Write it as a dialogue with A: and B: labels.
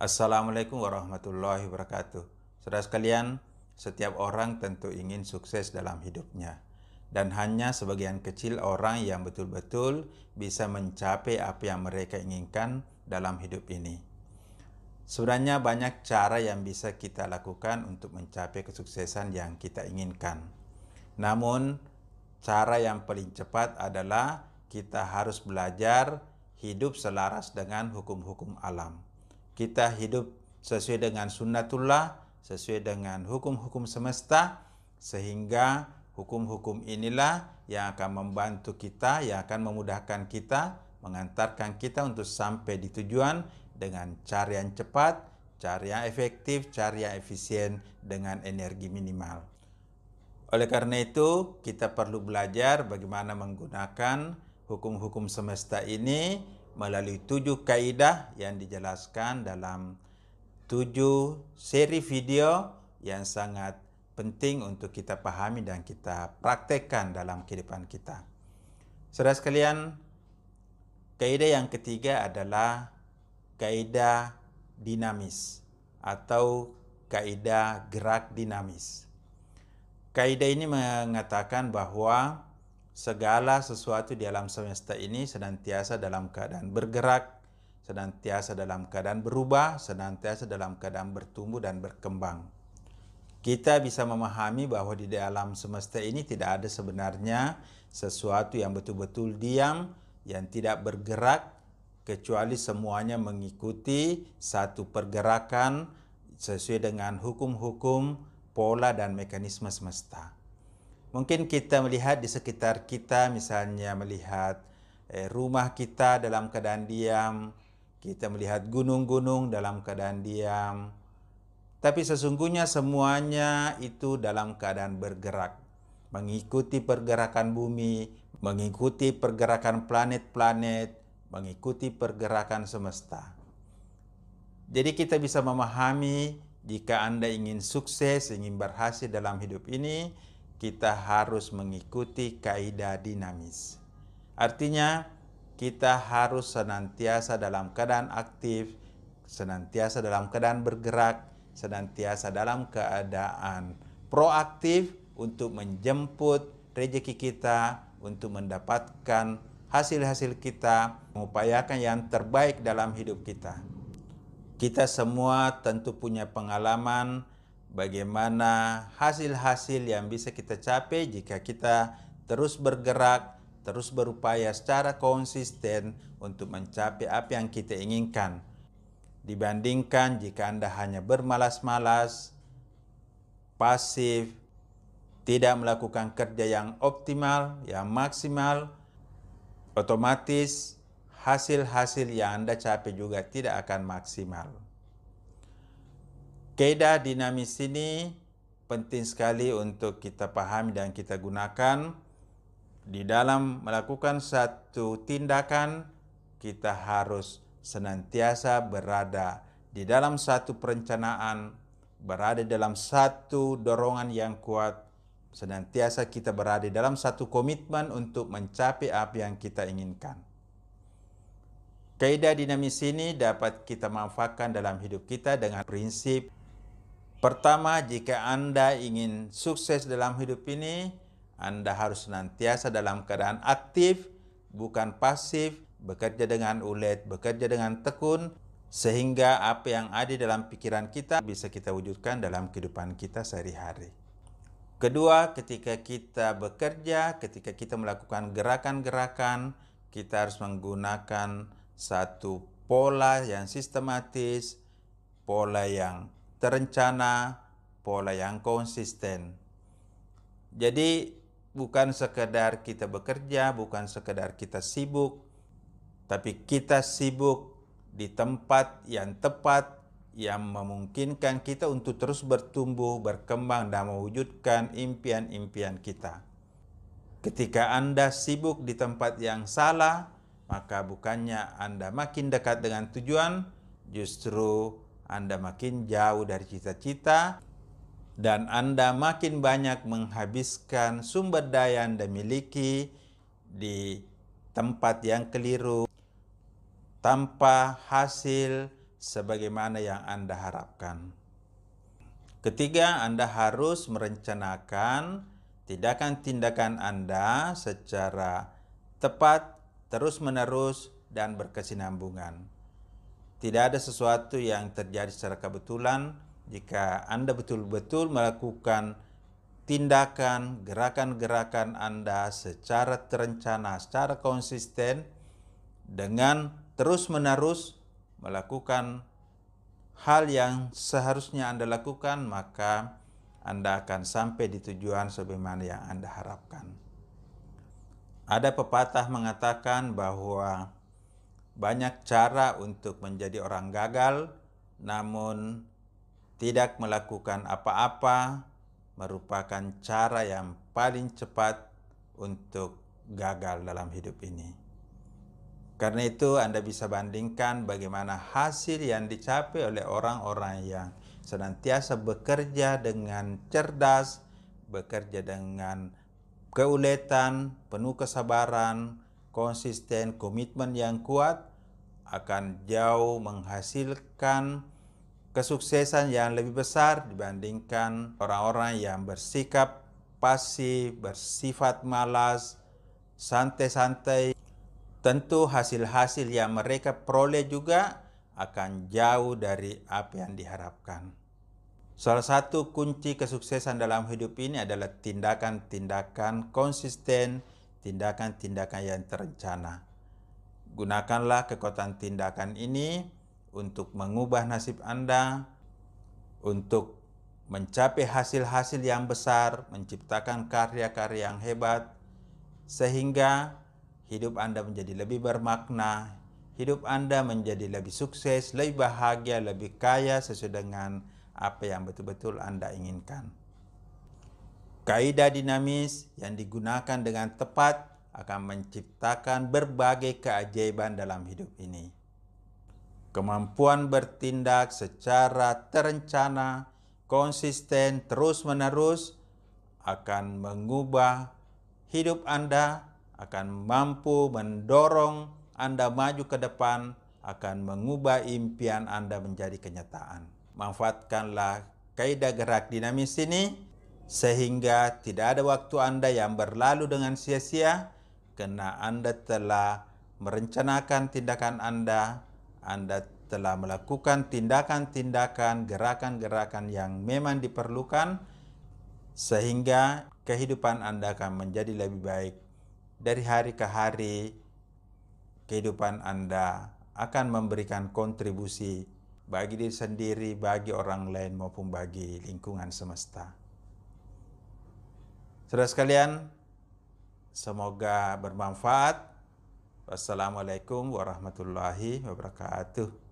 A: Assalamualaikum warahmatullahi wabarakatuh. Saudara sekalian, setiap orang tentu ingin sukses dalam hidupnya. Dan hanya sebagian kecil orang yang betul-betul bisa mencapai apa yang mereka inginkan dalam hidup ini. Sebenarnya banyak cara yang bisa kita lakukan untuk mencapai kesuksesan yang kita inginkan. Namun, cara yang paling cepat adalah kita harus belajar hidup selaras dengan hukum-hukum alam. Kita hidup sesuai dengan sunnatullah, sesuai dengan hukum-hukum semesta, sehingga hukum-hukum inilah yang akan membantu kita, yang akan memudahkan kita, mengantarkan kita untuk sampai di tujuan dengan cara yang cepat, cara yang efektif, cara yang efisien dengan energi minimal. Oleh karena itu, kita perlu belajar bagaimana menggunakan hukum-hukum semesta ini melalui 7 kaidah yang dijelaskan dalam 7 seri video yang sangat penting untuk kita pahami dan kita praktekkan dalam kehidupan kita. Saudara sekalian, kaidah yang ketiga adalah kaidah dinamis atau kaidah gerak dinamis. Kaidah ini mengatakan bahwa segala sesuatu di alam semesta ini senantiasa dalam keadaan bergerak, senantiasa dalam keadaan berubah, senantiasa dalam keadaan bertumbuh dan berkembang. Kita bisa memahami bahwa di dalam semesta ini tidak ada sebenarnya sesuatu yang betul-betul diam, yang tidak bergerak, kecuali semuanya mengikuti satu pergerakan sesuai dengan hukum-hukum, pola dan mekanisme semesta. Mungkin kita melihat di sekitar kita, misalnya melihat rumah kita dalam keadaan diam, kita melihat gunung-gunung dalam keadaan diam, tapi sesungguhnya semuanya itu dalam keadaan bergerak, mengikuti pergerakan bumi, mengikuti pergerakan planet-planet, mengikuti pergerakan semesta. Jadi kita bisa memahami jika Anda ingin sukses, ingin berhasil dalam hidup ini, kita harus mengikuti kaidah dinamis. Artinya, kita harus senantiasa dalam keadaan aktif, senantiasa dalam keadaan bergerak, senantiasa dalam keadaan proaktif untuk menjemput rezeki kita, untuk mendapatkan hasil-hasil kita, mengupayakan yang terbaik dalam hidup kita. Kita semua tentu punya pengalaman bagaimana hasil-hasil yang bisa kita capai jika kita terus bergerak, terus berupaya secara konsisten untuk mencapai apa yang kita inginkan. Dibandingkan jika Anda hanya bermalas-malas, pasif, tidak melakukan kerja yang optimal, yang maksimal, otomatis hasil-hasil yang Anda capai juga tidak akan maksimal. Kaidah dinamis ini penting sekali untuk kita pahami dan kita gunakan. Di dalam melakukan satu tindakan, kita harus senantiasa berada di dalam satu perencanaan, berada dalam satu dorongan yang kuat, senantiasa kita berada dalam satu komitmen untuk mencapai apa yang kita inginkan. Kaidah dinamis ini dapat kita manfaatkan dalam hidup kita dengan prinsip. Pertama, jika Anda ingin sukses dalam hidup ini, Anda harus senantiasa dalam keadaan aktif, bukan pasif, bekerja dengan ulet, bekerja dengan tekun, sehingga apa yang ada dalam pikiran kita bisa kita wujudkan dalam kehidupan kita sehari-hari. Kedua, ketika kita bekerja, ketika kita melakukan gerakan-gerakan, kita harus menggunakan satu pola yang sistematis, pola yang terencana, pola yang konsisten. Jadi bukan sekedar kita bekerja, bukan sekedar kita sibuk, tapi kita sibuk di tempat yang tepat, yang memungkinkan kita untuk terus bertumbuh, berkembang, dan mewujudkan impian-impian kita. Ketika Anda sibuk di tempat yang salah, maka bukannya Anda makin dekat dengan tujuan, justru Anda makin jauh dari cita-cita, dan Anda makin banyak menghabiskan sumber daya Anda miliki di tempat yang keliru, tanpa hasil, sebagaimana yang Anda harapkan. Ketiga, Anda harus merencanakan tindakan-tindakan Anda secara tepat, terus-menerus, dan berkesinambungan. Tidak ada sesuatu yang terjadi secara kebetulan. Jika Anda betul-betul melakukan tindakan, gerakan-gerakan Anda secara terencana, secara konsisten, dengan terus-menerus melakukan hal yang seharusnya Anda lakukan, maka Anda akan sampai di tujuan sebagaimana yang Anda harapkan. Ada pepatah mengatakan bahwa banyak cara untuk menjadi orang gagal, namun tidak melakukan apa-apa merupakan cara yang paling cepat untuk gagal dalam hidup ini. Karena itu Anda bisa bandingkan bagaimana hasil yang dicapai oleh orang-orang yang senantiasa bekerja dengan cerdas, bekerja dengan keuletan, penuh kesabaran, konsisten, komitmen yang kuat, akan jauh menghasilkan kesuksesan yang lebih besar dibandingkan orang-orang yang bersikap pasif, bersifat malas, santai-santai. Tentu hasil-hasil yang mereka peroleh juga akan jauh dari apa yang diharapkan. Salah satu kunci kesuksesan dalam hidup ini adalah tindakan-tindakan konsisten, tindakan-tindakan yang terencana. Gunakanlah kekuatan tindakan ini untuk mengubah nasib Anda, untuk mencapai hasil-hasil yang besar, menciptakan karya-karya yang hebat, sehingga hidup Anda menjadi lebih bermakna, hidup Anda menjadi lebih sukses, lebih bahagia, lebih kaya sesuai dengan apa yang betul-betul Anda inginkan. Kaidah dinamis yang digunakan dengan tepat akan menciptakan berbagai keajaiban dalam hidup ini. Kemampuan bertindak secara terencana, konsisten, terus-menerus akan mengubah hidup Anda, akan mampu mendorong Anda maju ke depan, akan mengubah impian Anda menjadi kenyataan. Manfaatkanlah kaidah gerak dinamis ini sehingga tidak ada waktu Anda yang berlalu dengan sia-sia karena Anda telah merencanakan tindakan Anda telah melakukan tindakan-tindakan, gerakan-gerakan yang memang diperlukan sehingga kehidupan Anda akan menjadi lebih baik. Dari hari ke hari, kehidupan Anda akan memberikan kontribusi bagi diri sendiri, bagi orang lain, maupun bagi lingkungan semesta. Saudara sekalian, semoga bermanfaat. Wassalamualaikum warahmatullahi wabarakatuh.